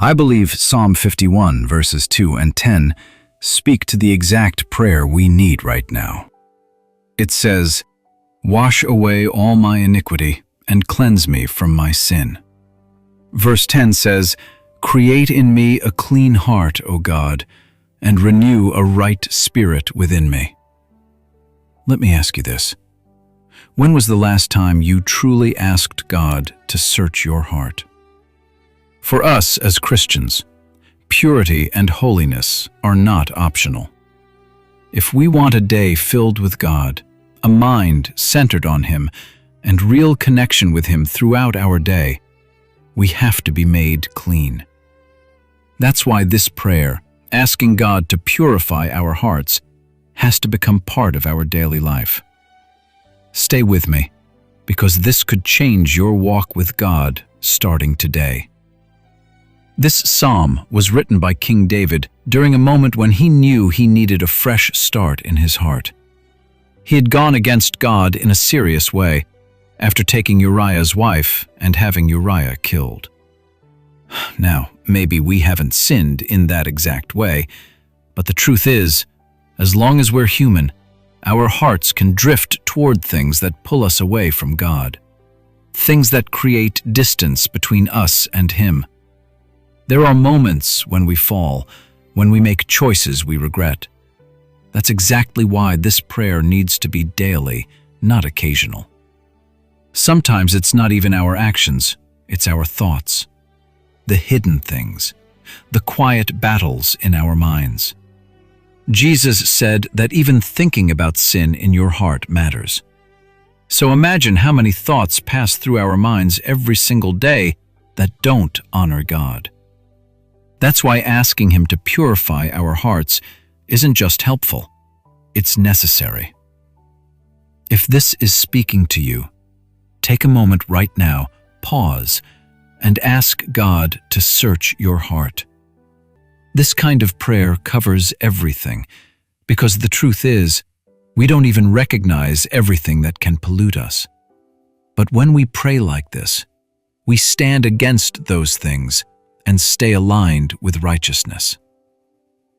I believe Psalm 51 verses 2 and 10 speak to the exact prayer we need right now. It says, "Wash away all my iniquity and cleanse me from my sin." Verse 10 says, "Create in me a clean heart, O God, and renew a right spirit within me." Let me ask you this. When was the last time you truly asked God to search your heart? For us as Christians, purity and holiness are not optional. If we want a day filled with God, a mind centered on Him, and real connection with Him throughout our day, we have to be made clean. That's why this prayer, asking God to purify our hearts, has to become part of our daily life. Stay with me, because this could change your walk with God starting today. This psalm was written by King David during a moment when he knew he needed a fresh start in his heart. He had gone against God in a serious way after taking Uriah's wife and having Uriah killed. Now, maybe we haven't sinned in that exact way, but the truth is, as long as we're human, our hearts can drift toward things that pull us away from God, things that create distance between us and Him. There are moments when we fall, when we make choices we regret. That's exactly why this prayer needs to be daily, not occasional. Sometimes it's not even our actions, it's our thoughts, the hidden things, the quiet battles in our minds. Jesus said that even thinking about sin in your heart matters. So imagine how many thoughts pass through our minds every single day that don't honor God. That's why asking Him to purify our hearts isn't just helpful, it's necessary. If this is speaking to you, take a moment right now, pause, and ask God to search your heart. This kind of prayer covers everything, because the truth is, we don't even recognize everything that can pollute us. But when we pray like this, we stand against those things and stay aligned with righteousness.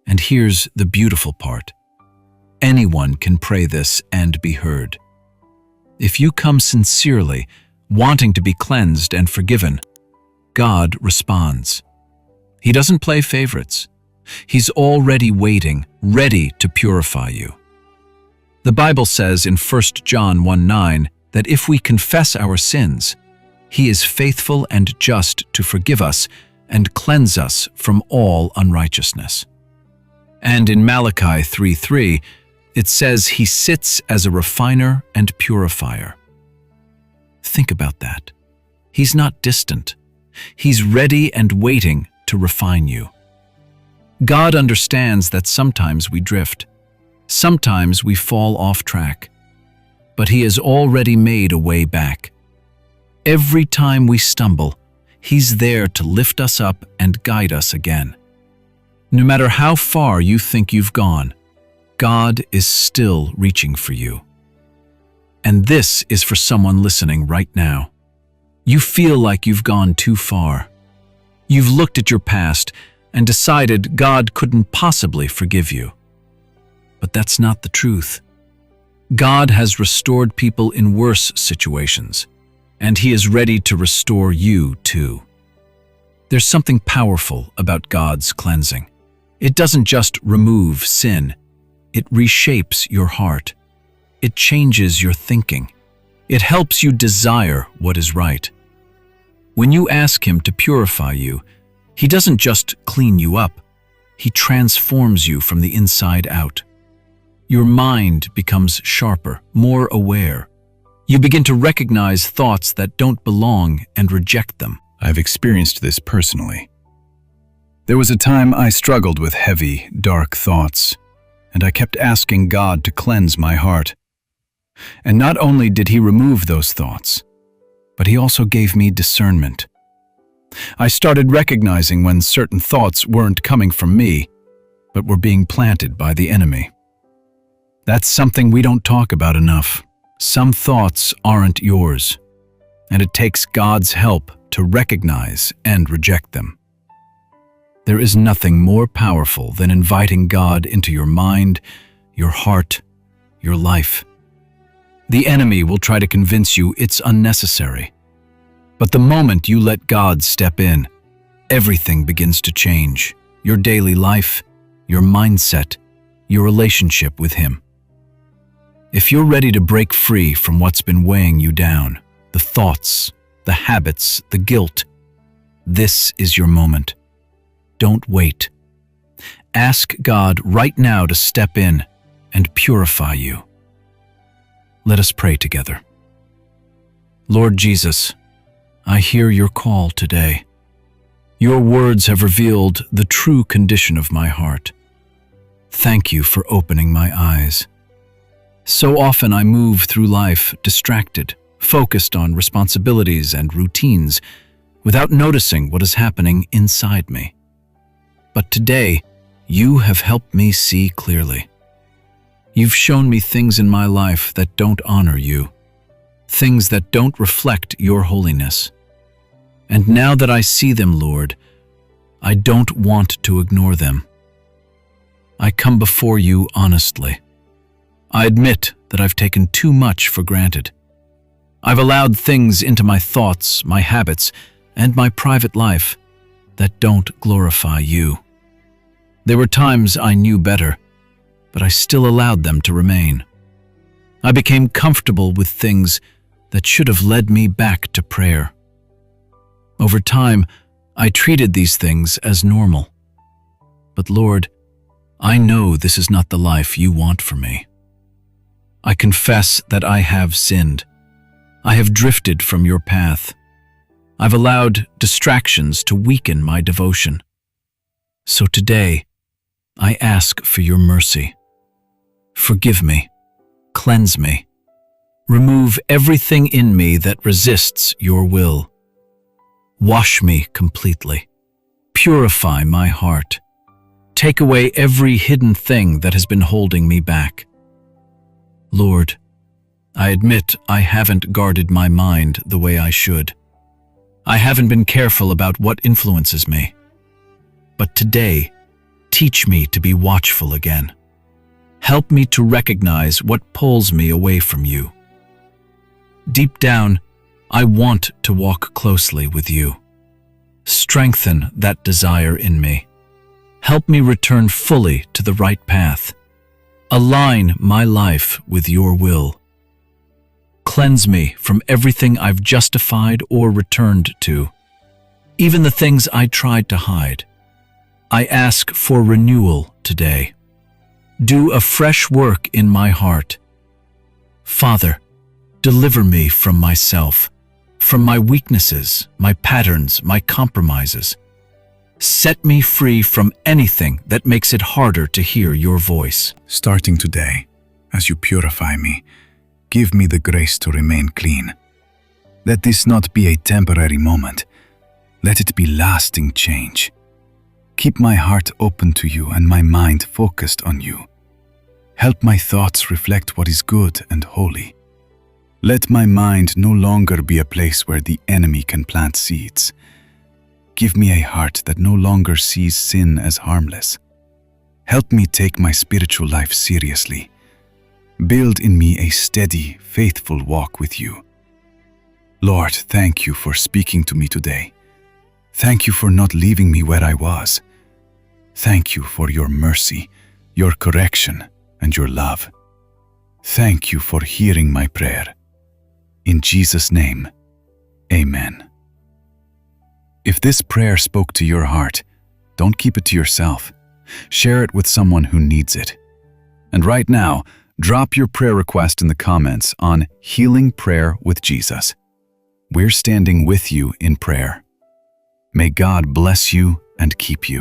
And here's the beautiful part. Anyone can pray this and be heard. If you come sincerely, wanting to be cleansed and forgiven, God responds. He doesn't play favorites. He's already waiting, ready to purify you. The Bible says in 1 John 1:9 that if we confess our sins, He is faithful and just to forgive us and cleanse us from all unrighteousness. And in Malachi 3:3, it says He sits as a refiner and purifier. Think about that. He's not distant. He's ready and waiting to refine you. God understands that sometimes we drift. Sometimes we fall off track. But He has already made a way back. Every time we stumble, He's there to lift us up and guide us again. No matter how far you think you've gone, God is still reaching for you. And this is for someone listening right now. You feel like you've gone too far. You've looked at your past and decided God couldn't possibly forgive you. But that's not the truth. God has restored people in worse situations, and He is ready to restore you too. There's something powerful about God's cleansing. It doesn't just remove sin. It reshapes your heart. It changes your thinking. It helps you desire what is right. When you ask Him to purify you, He doesn't just clean you up. He transforms you from the inside out. Your mind becomes sharper, more aware. You begin to recognize thoughts that don't belong and reject them. I've experienced this personally. There was a time I struggled with heavy, dark thoughts, and I kept asking God to cleanse my heart. And not only did He remove those thoughts, but He also gave me discernment. I started recognizing when certain thoughts weren't coming from me, but were being planted by the enemy. That's something we don't talk about enough. Some thoughts aren't yours, and it takes God's help to recognize and reject them. There is nothing more powerful than inviting God into your mind, your heart, your life. The enemy will try to convince you it's unnecessary. But the moment you let God step in, everything begins to change. Your daily life, your mindset, your relationship with Him. If you're ready to break free from what's been weighing you down, the thoughts, the habits, the guilt, this is your moment. Don't wait. Ask God right now to step in and purify you. Let us pray together. Lord Jesus, I hear your call today. Your words have revealed the true condition of my heart. Thank you for opening my eyes. So often I move through life distracted, focused on responsibilities and routines, without noticing what is happening inside me. But today, you have helped me see clearly. You've shown me things in my life that don't honor you, things that don't reflect your holiness. And now that I see them, Lord, I don't want to ignore them. I come before you honestly. I admit that I've taken too much for granted. I've allowed things into my thoughts, my habits, and my private life that don't glorify you. There were times I knew better, but I still allowed them to remain. I became comfortable with things that should have led me back to prayer. Over time, I treated these things as normal. But Lord, I know this is not the life you want for me. I confess that I have sinned. I have drifted from your path. I've allowed distractions to weaken my devotion. So today, I ask for your mercy. Forgive me. Cleanse me. Remove everything in me that resists your will. Wash me completely. Purify my heart. Take away every hidden thing that has been holding me back. Lord, I admit I haven't guarded my mind the way I should. I haven't been careful about what influences me. But today, teach me to be watchful again. Help me to recognize what pulls me away from you. Deep down, I want to walk closely with you. Strengthen that desire in me. Help me return fully to the right path. Align my life with your will. Cleanse me from everything I've justified or returned to, even the things I tried to hide. I ask for renewal today. Do a fresh work in my heart. Father, deliver me from myself, from my weaknesses, my patterns, my compromises. Set me free from anything that makes it harder to hear your voice. Starting today, as you purify me, give me the grace to remain clean. Let this not be a temporary moment. Let it be lasting change. Keep my heart open to you and my mind focused on you. Help my thoughts reflect what is good and holy. Let my mind no longer be a place where the enemy can plant seeds. Give me a heart that no longer sees sin as harmless. Help me take my spiritual life seriously. Build in me a steady, faithful walk with you. Lord, thank you for speaking to me today. Thank you for not leaving me where I was. Thank you for your mercy, your correction, and your love. Thank you for hearing my prayer. In Jesus' name, amen. If this prayer spoke to your heart, don't keep it to yourself. Share it with someone who needs it. And right now, drop your prayer request in the comments on Healing Prayer with Jesus. We're standing with you in prayer. May God bless you and keep you.